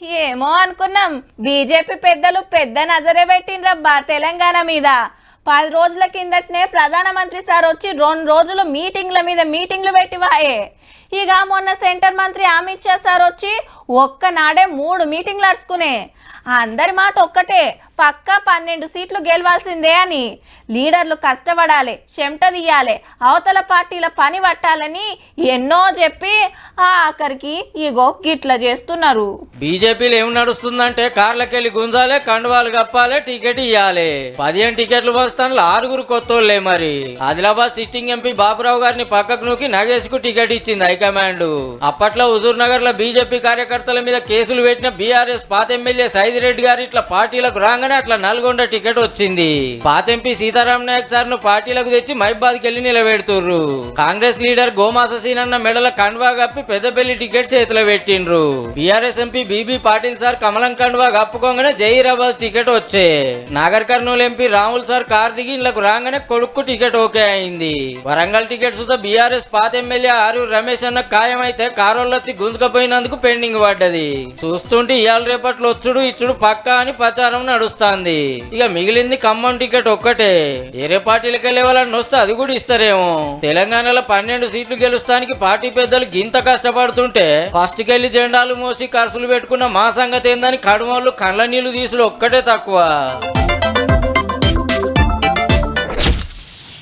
ఏమో అనుకున్నాం. బీజేపీ పెద్దలు పెద్ద నజరే పెట్టిండ్రబ్బా తెలంగాణ మీద. 10 రోజుల కిందటనే ప్రధానమంత్రి సార్ వచ్చి 2 రోజులు మీటింగ్ల మీద మీటింగ్లు పెట్టివాయే. ఇక మొన్న సెంటర్ మంత్రి అమిత్ షా సార్ వచ్చి ఒక్కనాడే 3 మీటింగ్లు అరుచుకునే. అందరి మాట ఒక్కటే, పక్కా 12 సీట్లు గెలవాల్సిందే అని. లీడర్లు కష్టపడాలి, చెమట తీయాలి, అవతల పార్టీల పని పట్టాలని ఎన్నో చెప్పి ఆఖరికి ఇగో గిట్ల చేస్తున్నారు. బీజేపీలో ఏం నడుస్తుందంటే కార్లకెళ్ళి గుంజాలే, కండువాలు కప్పాలే, టికెట్ ఇవ్వాలి. 15 టికెట్లు వస్తాను 6 కొత్తోళ్లే. మరి ఆదిలాబాద్ సిట్టింగ్ ఎంపీ బాబురావు గారిని పక్కకు నూకి నగేష్కు టికెట్ ఇచ్చింది హైకమాండ్. అప్పట్లో హుజూర్ నగర్ లో బీజేపీ కార్యకర్తల మీద కేసులు పెట్టిన బీఆర్ఎస్ పాత ఎమ్మెల్యే సైదిరెడ్డి గారు ఇట్లా పార్టీలకు రాగానే అట్లా నల్గొండ టికెట్ వచ్చింది. పాత ఎంపీ సీతారాం నాయక్ సార్ ను పార్టీలకు తెచ్చి మైబాద్ కెళ్లి నిలబెడుతుర్రు. కాంగ్రెస్ లీడర్ గోమాస సీనన్న మెడల కండువా కప్పి పెద్దపల్లి టికెట్ చేతిలో పెట్టిండ్రు. BRS MP BB Patil sir కమలం కండువా కప్పుకోగానే జహీరాబాద్ టికెట్ వచ్చే. Nagar Kurnool MP Ramul sir car దిగి ఇళ్లకు రాగానే కొడుకు టికెట్ ఓకే అయింది. వరంగల్ టికెట్ సుతా బీఆర్ఎస్ పాత ఎమ్మెల్యే ఆరూరు రమేష్ అన్న ఖాయమైతే కారోళ్ళొచ్చి గుంజుకపోయినందుకు పెండింగ్ పడ్డది. చూస్తుంటే ఇవాళ రేపట్లో వచ్చుడు ఇచ్చుడు పక్కా అని ప్రచారం నడుస్తుంది. ఇక మిగిలింది ఖమ్మం టికెట్ ఒక్కటే. వేరే పార్టీలకు వెళ్లే వాళ్ళని వస్తే అది కూడా ఇస్తారేమో. తెలంగాణలో 12 సీట్లు గెలుస్తానికి పార్టీ పెద్దలు గింత కష్టపడుతుంటే ఫస్ట్ కెళ్లి జెండాలు మోసి ఖర్చులు పెట్టుకున్న మా సంగతి ఏందని కడుమోళ్ళు కళ్ళ నీళ్లు తీసుడు ఒక్కటే తక్కువ.